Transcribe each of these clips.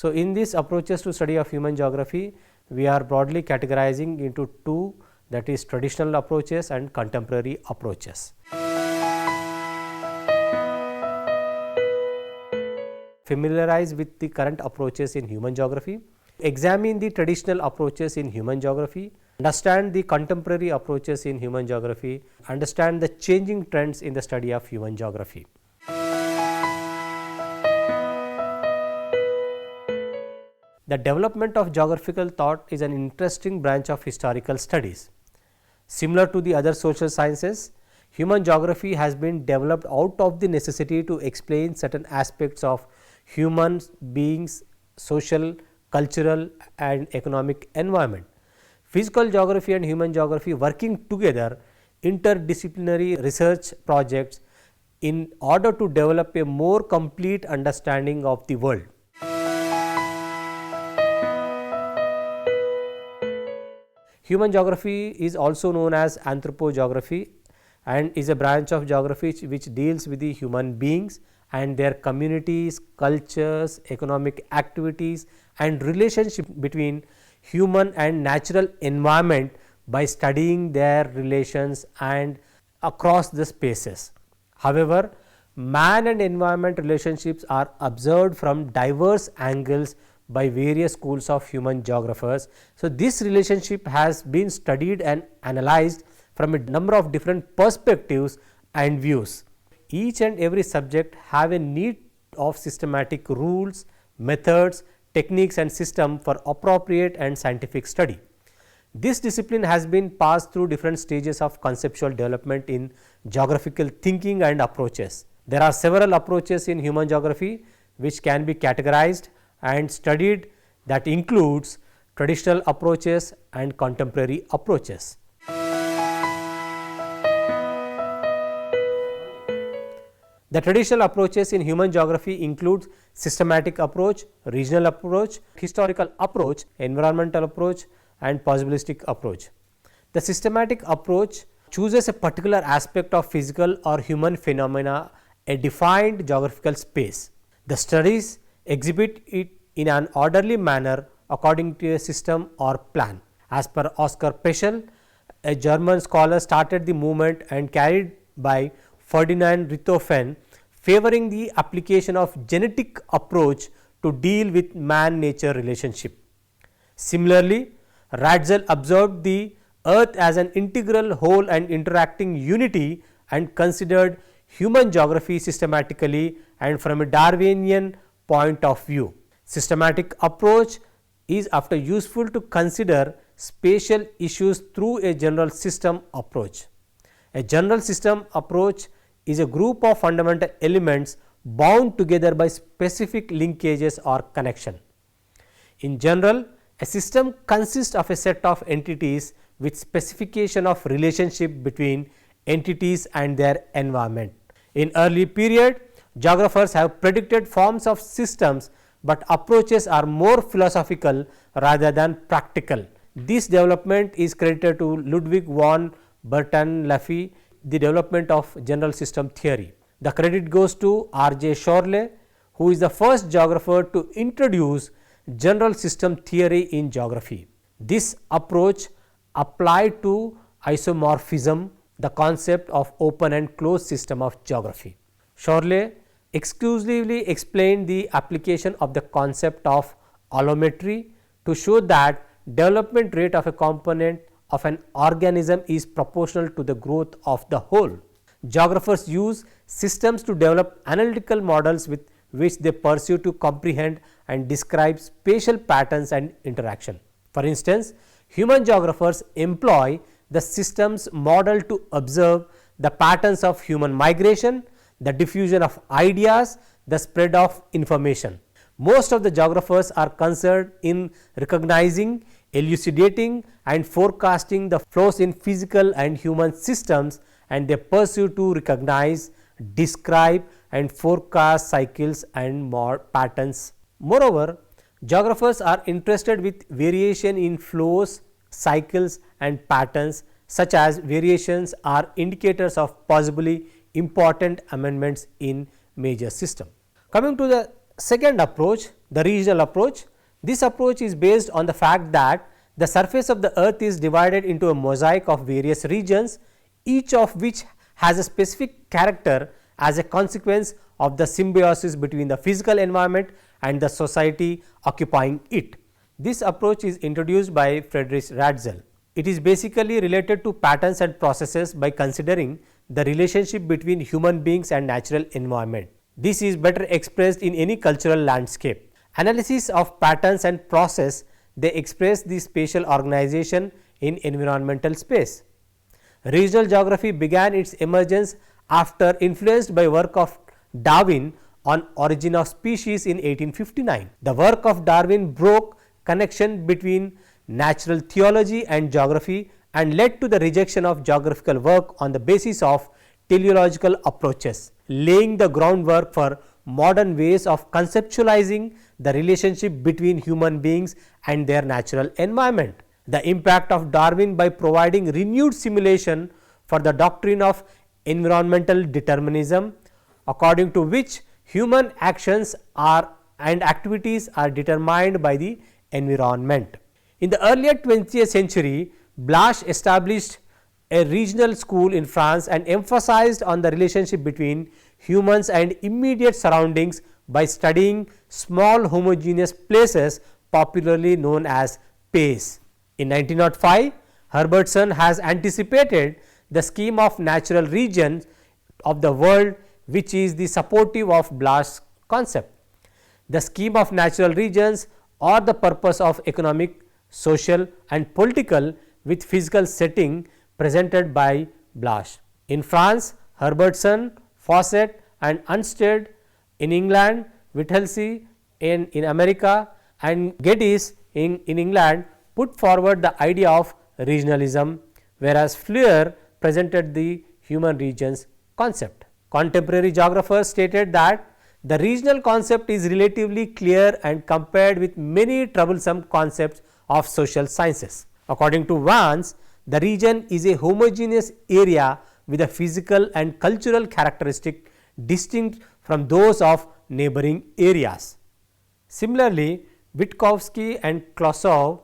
So, in these approaches to study of human geography, we are broadly categorizing into two, that is traditional approaches and contemporary approaches. Familiarize with the current approaches in human geography, examine the traditional approaches in human geography, understand the contemporary approaches in human geography, understand the changing trends in the study of human geography. The development of geographical thought is an interesting branch of historical studies. Similar to the other social sciences, human geography has been developed out of the necessity to explain certain aspects of human beings, social, cultural and economic environment. Physical geography and human geography working together, interdisciplinary research projects in order to develop a more complete understanding of the world. Human geography is also known as anthropogeography and is a branch of geography which deals with the human beings and their communities, cultures, economic activities and relationship between human and natural environment by studying their relations and across the spaces. However, man and environment relationships are observed from diverse angles by various schools of human geographers. So, this relationship has been studied and analyzed from a number of different perspectives and views. Each and every subject have a need of systematic rules, methods, techniques and system for appropriate and scientific study. This discipline has been passed through different stages of conceptual development in geographical thinking and approaches. There are several approaches in human geography which can be categorized and studied, that includes traditional approaches and contemporary approaches. The traditional approaches in human geography include systematic approach, regional approach, historical approach, environmental approach and possibilistic approach. The systematic approach chooses a particular aspect of physical or human phenomena, a defined geographical space. The studies exhibit it in an orderly manner according to a system or plan. As per Oskar Peschel, a German scholar, started the movement and carried by Ferdinand Richthofen, favoring the application of genetic approach to deal with man-nature relationship. Similarly, Ratzel observed the earth as an integral whole and interacting unity and considered human geography systematically and from a Darwinian point of view. Systematic approach is after useful to consider spatial issues through a general system approach. A general system approach is a group of fundamental elements bound together by specific linkages or connection. In general, a system consists of a set of entities with specification of relationship between entities and their environment. In early period, geographers have predicted forms of systems, but approaches are more philosophical rather than practical. This development is credited to Ludwig von Bertalanffy, the development of general system theory. The credit goes to R.J. Shorley, who is the first geographer to introduce general system theory in geography. This approach applied to isomorphism, the concept of open and closed system of geography. Shorley exclusively explained the application of the concept of allometry to show that development rate of a component of an organism is proportional to the growth of the whole. Geographers use systems to develop analytical models with which they pursue to comprehend and describe spatial patterns and interaction. For instance, human geographers employ the systems model to observe the patterns of human migration, the diffusion of ideas, the spread of information. Most of the geographers are concerned in recognizing, elucidating and forecasting the flows in physical and human systems, and they pursue to recognize, describe and forecast cycles and more patterns. Moreover, geographers are interested with variation in flows, cycles and patterns, such as variations are indicators of possibly important amendments in major system. Coming to the second approach, the regional approach. This approach is based on the fact that the surface of the earth is divided into a mosaic of various regions, each of which has a specific character as a consequence of the symbiosis between the physical environment and the society occupying it. This approach is introduced by Friedrich Ratzel. It is basically related to patterns and processes by considering the relationship between human beings and natural environment. This is better expressed in any cultural landscape. Analysis of patterns and process, they express the spatial organization in environmental space. Regional geography began its emergence after influenced by work of Darwin on origin of species in 1859. The work of Darwin broke connection between natural theology and geography and led to the rejection of geographical work on the basis of teleological approaches, laying the groundwork for modern ways of conceptualizing the relationship between human beings and their natural environment. The impact of Darwin by providing renewed simulation for the doctrine of environmental determinism, according to which human actions and activities are determined by the environment. In the earlier 20th century, Blache established a regional school in France and emphasized on the relationship between humans and immediate surroundings by studying small homogeneous places popularly known as space. In 1905, Herbertson has anticipated the scheme of natural regions of the world, which is the supportive of Blache's concept. The scheme of natural regions or the purpose of economic, social and political with physical setting presented by Blache. In France, Herbertson, Fawcett and Unsted; in England, Whittlesey; in America and Geddes in England put forward the idea of regionalism, whereas Fleur presented the human regions concept. Contemporary geographers stated that the regional concept is relatively clear and compared with many troublesome concepts of social sciences. According to Vance, the region is a homogeneous area with a physical and cultural characteristic distinct from those of neighboring areas. Similarly, Witkowski and Klosow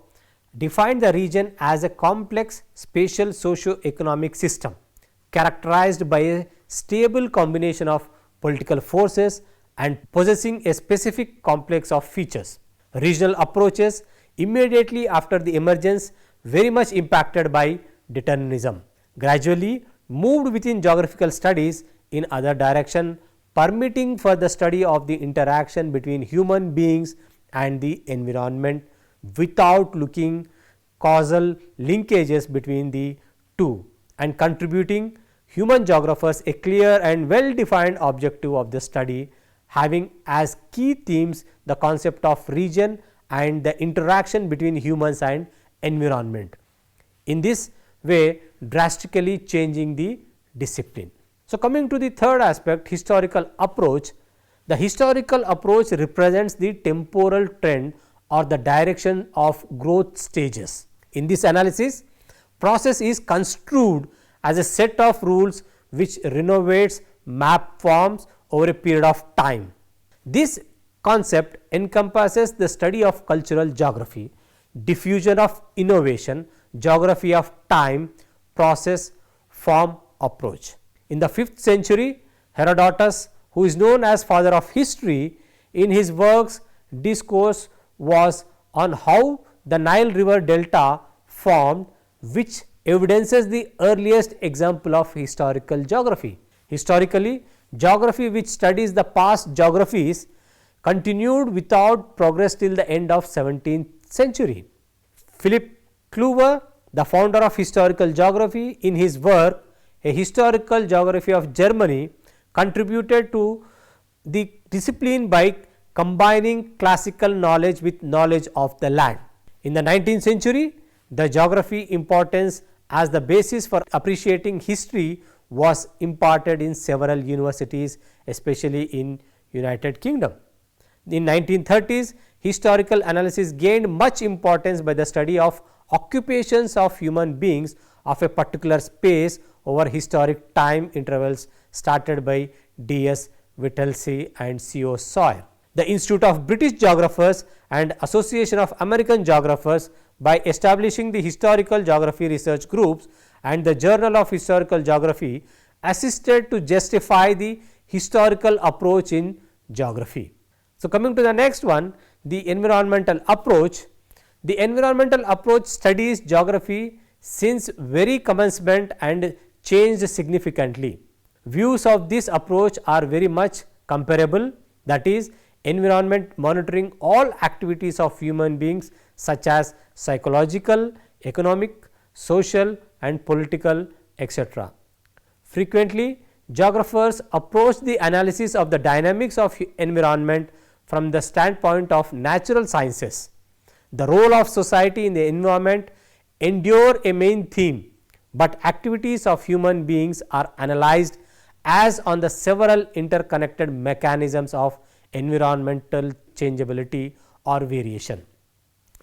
defined the region as a complex spatial socio-economic system characterized by a stable combination of political forces and possessing a specific complex of features. Regional approaches immediately after the emergence very much impacted by determinism, gradually moved within geographical studies in other direction, permitting for the study of the interaction between human beings and the environment without looking causal linkages between the two, and contributing human geographers a clear and well defined objective of the study, having as key themes the concept of region and the interaction between humans and environment. In this way, drastically changing the discipline. So, coming to the third aspect, historical approach. The historical approach represents the temporal trend or the direction of growth stages. In this analysis, process is construed as a set of rules which renovates map forms over a period of time. This concept encompasses the study of cultural geography, diffusion of innovation, geography of time, process, form, approach. In the 5th century, Herodotus, who is known as father of history, in his works discourse was on how the Nile river delta formed, which evidences the earliest example of historical geography. Historically, geography which studies the past geographies continued without progress till the end of 17th century. Philip Kluwer, the founder of historical geography, in his work A Historical Geography of Germany, contributed to the discipline by combining classical knowledge with knowledge of the land. In the 19th century, the geography importance as the basis for appreciating history was imparted in several universities, especially in United Kingdom. In 1930s, historical analysis gained much importance by the study of occupations of human beings of a particular space over historic time intervals started by D. S. Whittlesey and C. O. Sawyer. the Institute of British Geographers and Association of American Geographers by establishing the Historical Geography Research Groups and the Journal of Historical Geography assisted to justify the historical approach in geography. So, coming to the next one, the environmental approach. The environmental approach studies geography since very commencement and changed significantly. Views of this approach are very much comparable, that is, environment monitoring all activities of human beings such as psychological, economic, social and political, etc. Frequently, geographers approach the analysis of the dynamics of environment from the standpoint of natural sciences. The role of society in the environment endure a main theme, but activities of human beings are analyzed as on the several interconnected mechanisms of environmental changeability or variation.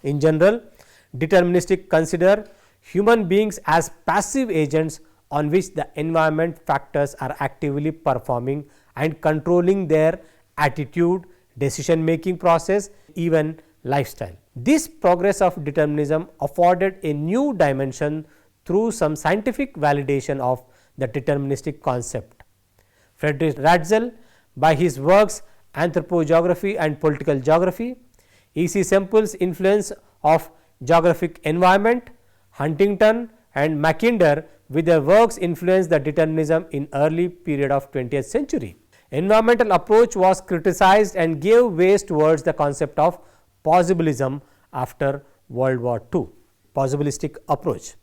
In general, deterministic consider human beings as passive agents on which the environment factors are actively performing and controlling their attitude, decision making process, even lifestyle. This progress of determinism afforded a new dimension through some scientific validation of the deterministic concept. Friedrich Ratzel, by his works Anthropogeography and Political Geography, E.C. Semple's influence of geographic environment, Huntington and Mackinder with their works influenced the determinism in early period of 20th century. Environmental approach was criticized and gave way towards the concept of possibilism after World War II. Possibilistic approach.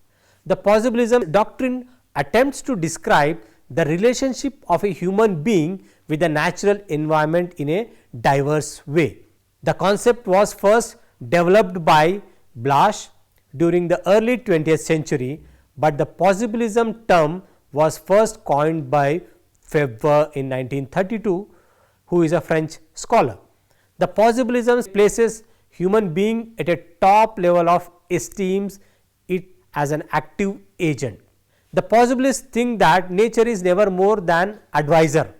The possibilism doctrine attempts to describe the relationship of a human being with the natural environment in a diverse way. The concept was first developed by Blasch during the early 20th century, but the possibilism term was first coined by Febvre in 1932, who is a French scholar. The possibilism places human being at a top level of esteems it as an active agent. The possibilists think that nature is never more than advisor.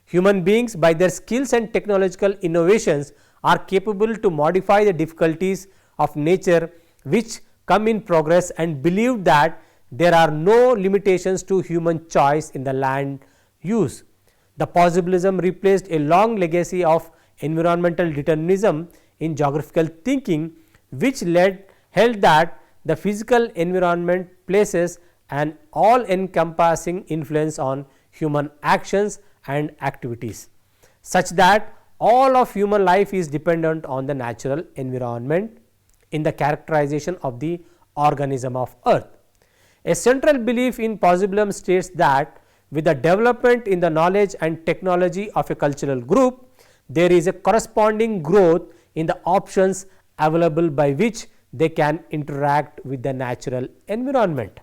Human beings by their skills and technological innovations are capable to modify the difficulties of nature which come in progress and believe that there are no limitations to human choice in the land use. The possibilism replaced a long legacy of environmental determinism in geographical thinking, which held that the physical environment places an all encompassing influence on human actions and activities, such that all of human life is dependent on the natural environment in the characterization of the organism of earth. A central belief in possibilism states that with the development in the knowledge and technology of a cultural group, there is a corresponding growth in the options available by which they can interact with the natural environment.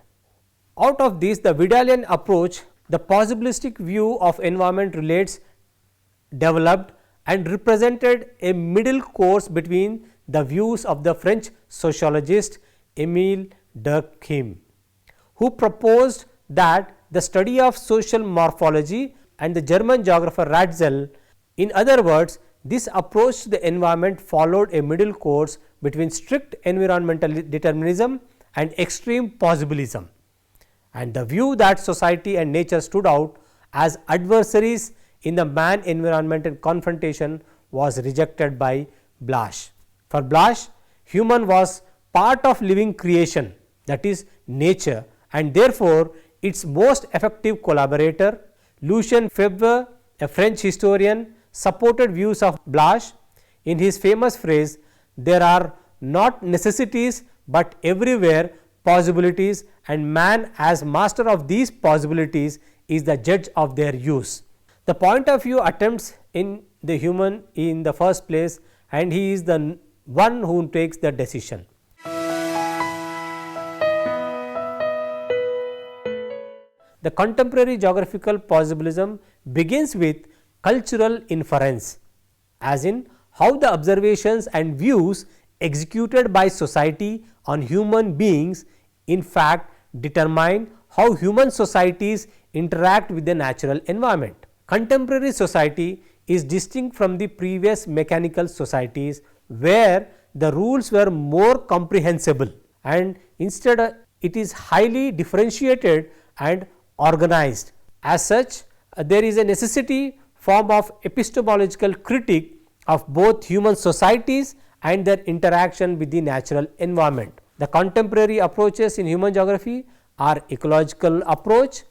Out of this, the Vidalian approach, the possibilistic view of environment relates developed and represented a middle course between the views of the French sociologist Emile Durkheim, who proposed that the study of social morphology, and the German geographer Ratzel. In other words, this approach to the environment followed a middle course between strict environmental determinism and extreme possibilism, and the view that society and nature stood out as adversaries in the man environment confrontation was rejected by Blasch. For Blasch, human was part of living creation, that is nature, and therefore its most effective collaborator. Lucien Febvre, a French historian, supported views of Blasch in his famous phrase, "There are not necessities but everywhere possibilities, and man as master of these possibilities is the judge of their use." The point of view attempts in the human in the first place, and he is the one who takes the decision. The contemporary geographical possibilism begins with cultural inference, as in how the observations and views executed by society on human beings in fact determine how human societies interact with the natural environment. Contemporary society is distinct from the previous mechanical societies where the rules were more comprehensible, and instead it is highly differentiated and organized. As such, there is a necessity form of epistemological critique of both human societies and their interaction with the natural environment. The contemporary approaches in human geography are ecological approach,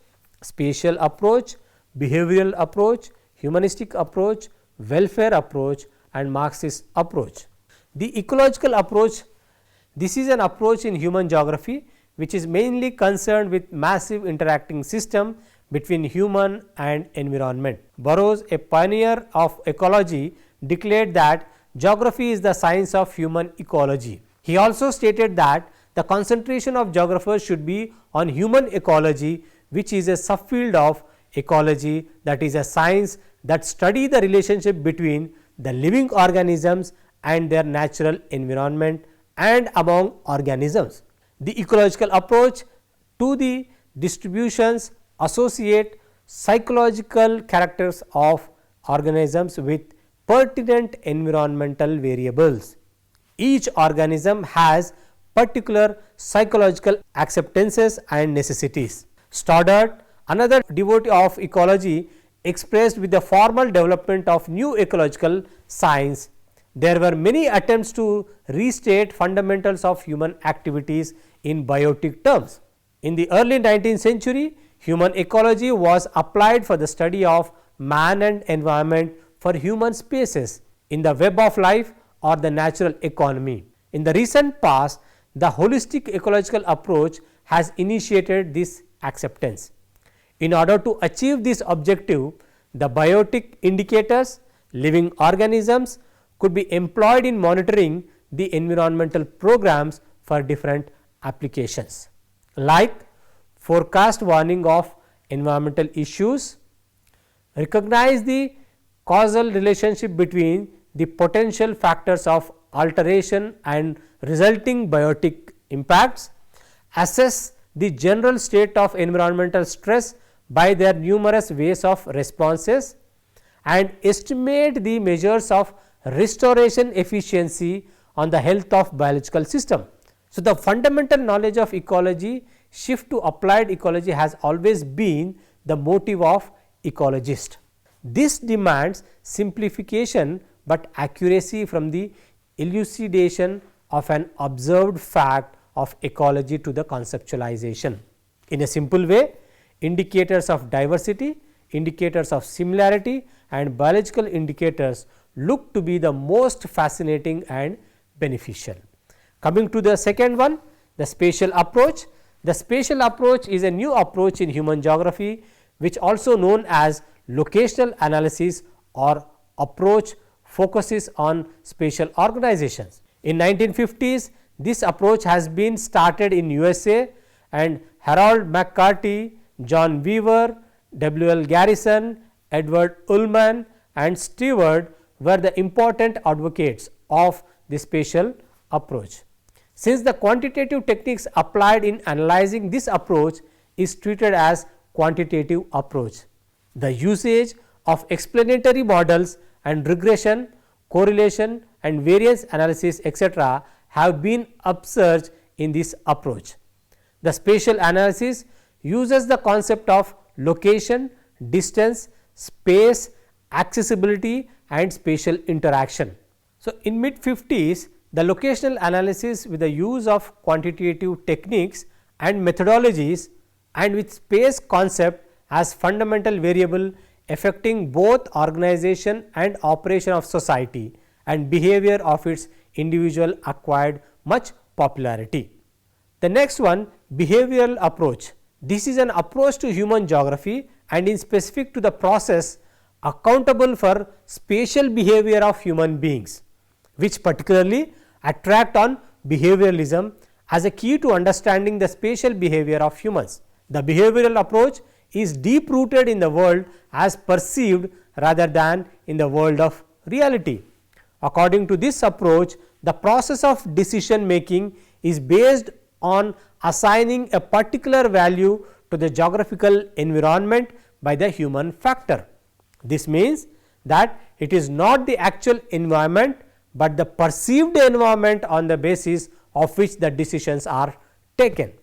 spatial approach, behavioral approach, humanistic approach, welfare approach and Marxist approach. The ecological approach, this is an approach in human geography which is mainly concerned with massive interacting system between human and environment. Burroughs, a pioneer of ecology, declared that geography is the science of human ecology. He also stated that the concentration of geographers should be on human ecology, which is a subfield of ecology, that is a science that study the relationship between the living organisms and their natural environment and among organisms. The ecological approach to the distributions associate psychological characters of organisms with pertinent environmental variables. Each organism has particular psychological acceptances and necessities. Stoddard, another devotee of ecology, expressed with the formal development of new ecological science, there were many attempts to restate fundamentals of human activities in biotic terms. In the early 19th century, human ecology was applied for the study of man and environment for human spaces in the web of life or the natural economy. In the recent past, the holistic ecological approach has initiated this acceptance. In order to achieve this objective, the biotic indicators, living organisms could be employed in monitoring the environmental programs for different applications, like forecast warning of environmental issues, recognize the causal relationship between the potential factors of alteration and resulting biotic impacts, assess the general state of environmental stress by their numerous ways of responses, and estimate the measures of restoration efficiency on the health of biological system. So, the fundamental knowledge of ecology shift to applied ecology has always been the motive of ecologists. This demands simplification, but accuracy from the elucidation of an observed fact of ecology to the conceptualization. In a simple way, indicators of diversity, indicators of similarity and biological indicators look to be the most fascinating and beneficial. Coming to the second one, the spatial approach. The spatial approach is a new approach in human geography, which also known as locational analysis or approach focuses on spatial organizations. In 1950s, this approach has been started in USA, and Harold McCarty, John Weaver, W.L. Garrison, Edward Ullman and Stewart were the important advocates of the spatial approach. Since the quantitative techniques applied in analyzing this approach is treated as quantitative approach, the usage of explanatory models and regression, correlation and variance analysis etc. have been upsurged in this approach. The spatial analysis uses the concept of location, distance, space, accessibility and spatial interaction. So, in mid 50s, the locational analysis with the use of quantitative techniques and methodologies and with space concept as fundamental variable affecting both organization and operation of society and behavior of its individual acquired much popularity. The next one, behavioral approach. This is an approach to human geography and is specific to the process accountable for spatial behavior of human beings, which particularly attract on behavioralism as a key to understanding the spatial behavior of humans. The behavioral approach is deep rooted in the world as perceived rather than in the world of reality. According to this approach, the process of decision making is based on assigning a particular value to the geographical environment by the human factor. This means that it is not the actual environment, but the perceived environment on the basis of which the decisions are taken.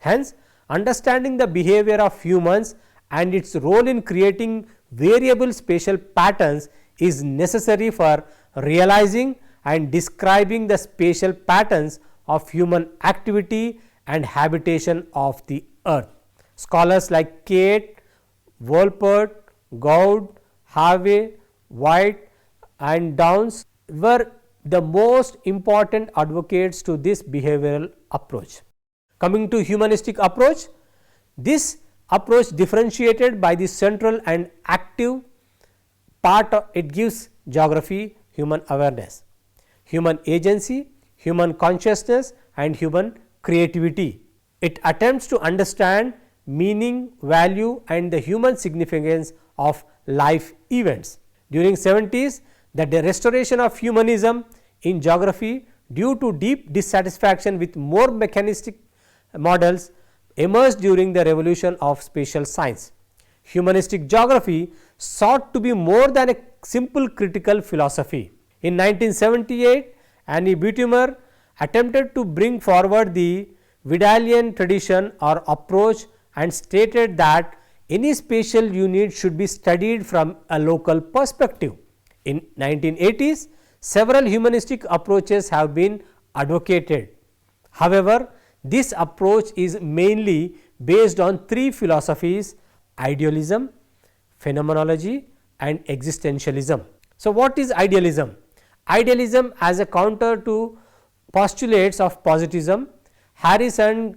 Hence, understanding the behavior of humans and its role in creating variable spatial patterns is necessary for realizing and describing the spatial patterns of human activity and habitation of the earth. Scholars like Kate, Wolpert, Gould, Harvey, White and Downs were the most important advocates to this behavioral approach. Coming to humanistic approach, this approach differentiated by the central and active part of it gives geography, human awareness, human agency, human consciousness and human creativity. It attempts to understand meaning, value and the human significance of life events. During 70s, the restoration of humanism in geography due to deep dissatisfaction with more mechanistic models emerged during the revolution of spatial science. Humanistic geography sought to be more than a simple critical philosophy. In 1978, Annie Butimer attempted to bring forward the Vidalian tradition or approach and stated that any spatial unit should be studied from a local perspective. In 1980s, several humanistic approaches have been advocated. However, this approach is mainly based on three philosophies: idealism, phenomenology and existentialism. So, what is idealism? Idealism as a counter to postulates of positivism. Harris and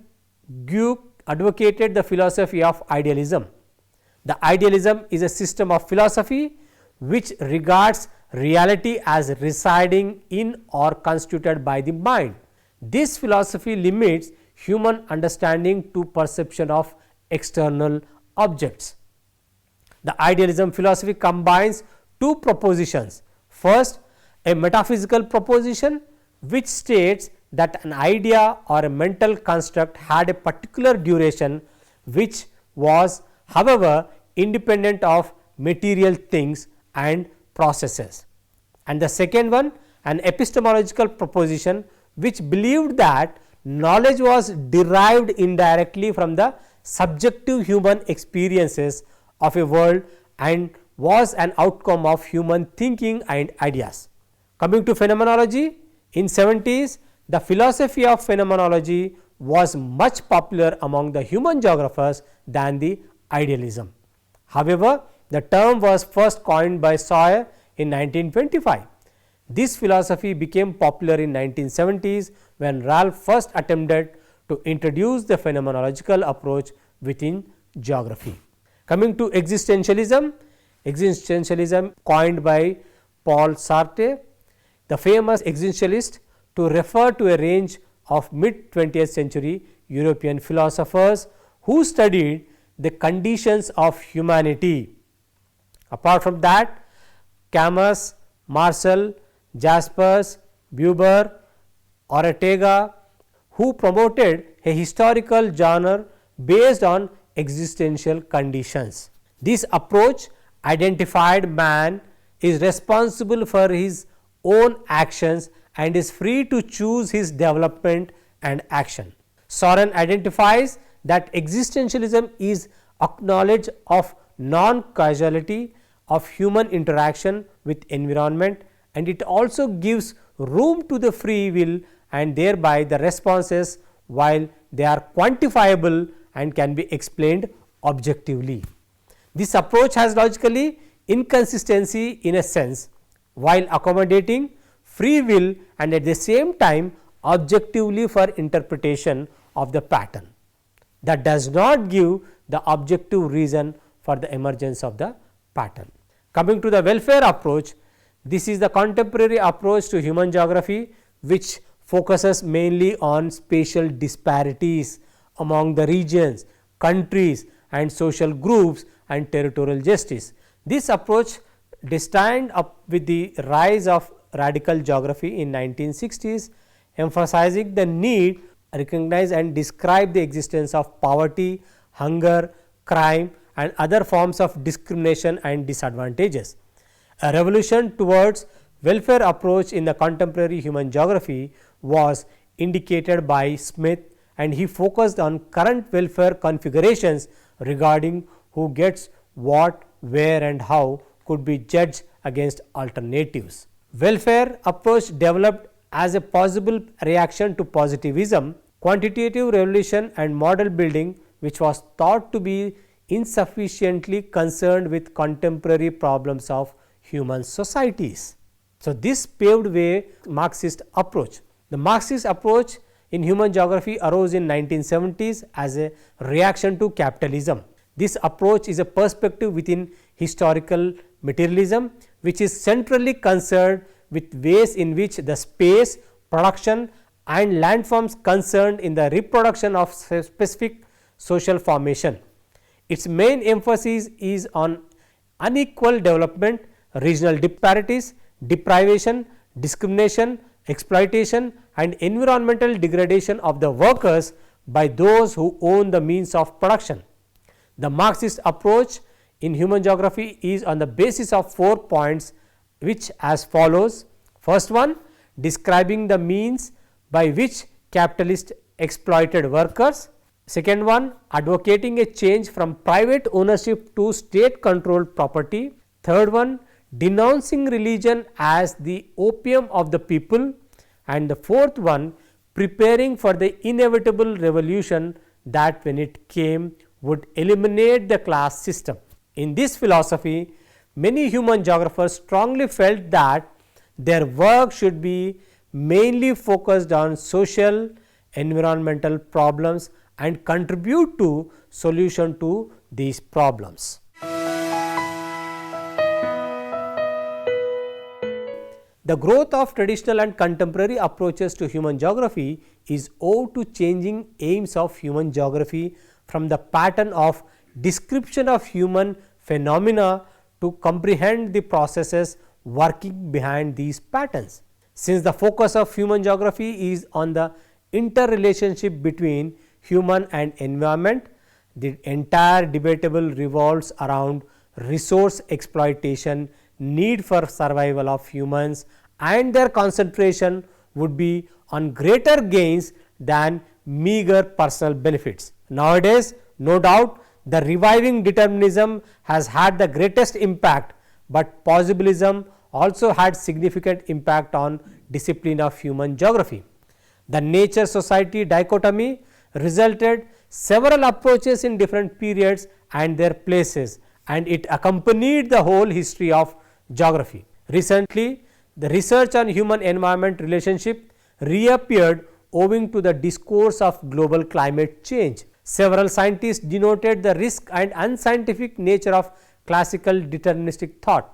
Guick advocated the philosophy of idealism. The idealism is a system of philosophy which regards reality as residing in or constituted by the mind. This philosophy limits human understanding to perception of external objects. The idealism philosophy combines two propositions. First, a metaphysical proposition which states that an idea or a mental construct had a particular duration which was, however, independent of material things and processes. And the second one, an epistemological proposition which believed that knowledge was derived indirectly from the subjective human experiences of a world and was an outcome of human thinking and ideas. Coming to phenomenology, in 70s, the philosophy of phenomenology was much popular among the human geographers than the idealism. However, the term was first coined by Sawyer in 1925. This philosophy became popular in 1970s when Ralph first attempted to introduce the phenomenological approach within geography. Coming to existentialism, existentialism coined by Paul Sartre, the famous existentialist, to refer to a range of mid 20th century European philosophers who studied the conditions of humanity. Apart from that, Camus, Marshall, Jaspers, Buber, Ortega, who promoted a historical genre based on existential conditions. This approach identified man is responsible for his own actions and is free to choose his development and action. Soren identifies that existentialism is acknowledge of non-causality of human interaction with environment, and it also gives room to the free will and thereby the responses, while they are quantifiable and can be explained objectively. This approach has logically inconsistency in a sense, while accommodating free will and at the same time objectively for interpretation of the pattern. That does not give the objective reason for the emergence of the pattern. Coming to the welfare approach, this is the contemporary approach to human geography which focuses mainly on spatial disparities among the regions, countries and social groups and territorial justice. This approach destined up with the rise of radical geography in 1960s, emphasizing the need to recognize and describe the existence of poverty, hunger, crime and other forms of discrimination and disadvantages. A revolution towards welfare approach in the contemporary human geography was indicated by Smith, and he focused on current welfare configurations regarding who gets what, where and how could be judged against alternatives. Welfare approach developed as a possible reaction to positivism, quantitative revolution and model building, which was thought to be insufficiently concerned with contemporary problems of human societies. So, this paved way Marxist approach. The Marxist approach in human geography arose in 1970s as a reaction to capitalism. This approach is a perspective within historical materialism, which is centrally concerned with ways in which the space, production and landforms concerned in the reproduction of specific social formation. Its main emphasis is on unequal development, regional disparities, deprivation, discrimination, exploitation and environmental degradation of the workers by those who own the means of production. The Marxist approach in human geography is on the basis of 4 points, which as follows. First one, describing the means by which capitalists exploited workers. Second one, advocating a change from private ownership to state controlled property. Third one, denouncing religion as the opium of the people. And the fourth one, preparing for the inevitable revolution that when it came would eliminate the class system. In this philosophy, many human geographers strongly felt that their work should be mainly focused on social, environmental problems and contribute to solution to these problems. The growth of traditional and contemporary approaches to human geography is owed to changing aims of human geography from the pattern of description of human phenomena to comprehend the processes working behind these patterns. Since the focus of human geography is on the interrelationship between human and environment, the entire debatable revolves around resource exploitation, need for survival of humans and their concentration would be on greater gains than meager personal benefits. Nowadays, no doubt the reviving determinism has had the greatest impact, but possibilism also had significant impact on discipline of human geography. The nature society dichotomy resulted several approaches in different periods and their places, and it accompanied the whole history of geography. Recently, the research on human environment relationship reappeared owing to the discourse of global climate change. Several scientists denoted the risk and unscientific nature of classical deterministic thought.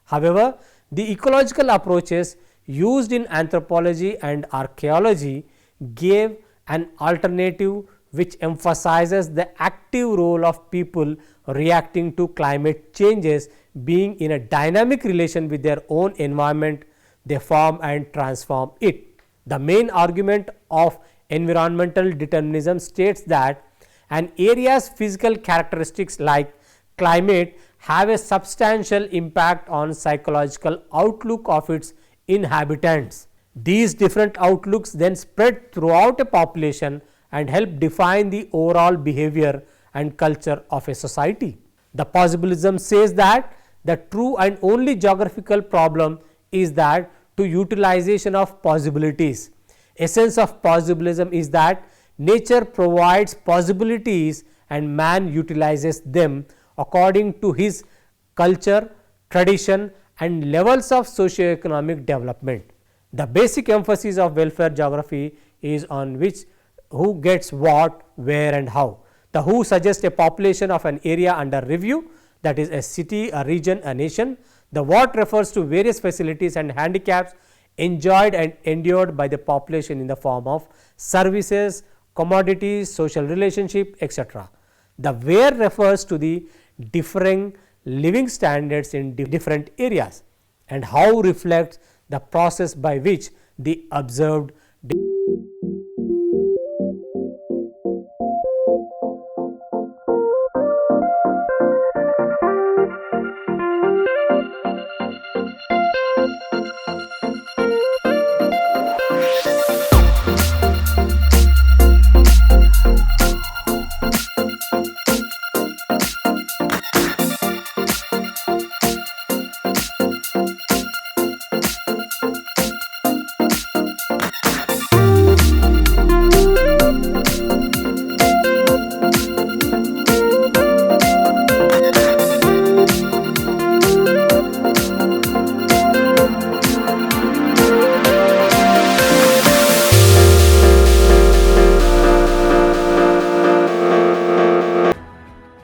However, the ecological approaches used in anthropology and archaeology gave an alternative which emphasizes the active role of people reacting to climate changes, being in a dynamic relation with their own environment, they form and transform it. The main argument of environmental determinism states that an area's physical characteristics like climate have a substantial impact on psychological outlook of its inhabitants. These different outlooks then spread throughout a population and help define the overall behavior and culture of a society. The possibilism says that the true and only geographical problem is that to utilization of possibilities. Essence of possibilism is that nature provides possibilities and man utilizes them according to his culture, tradition and levels of socio-economic development. The basic emphasis of welfare geography is on which who gets what, where and how. The who suggests a population of an area under review, that is a city, a region, a nation. The what refers to various facilities and handicaps enjoyed and endured by the population in the form of services, commodities, social relationship, etc. The where refers to the differing living standards in different areas, and how reflects the process by which the observed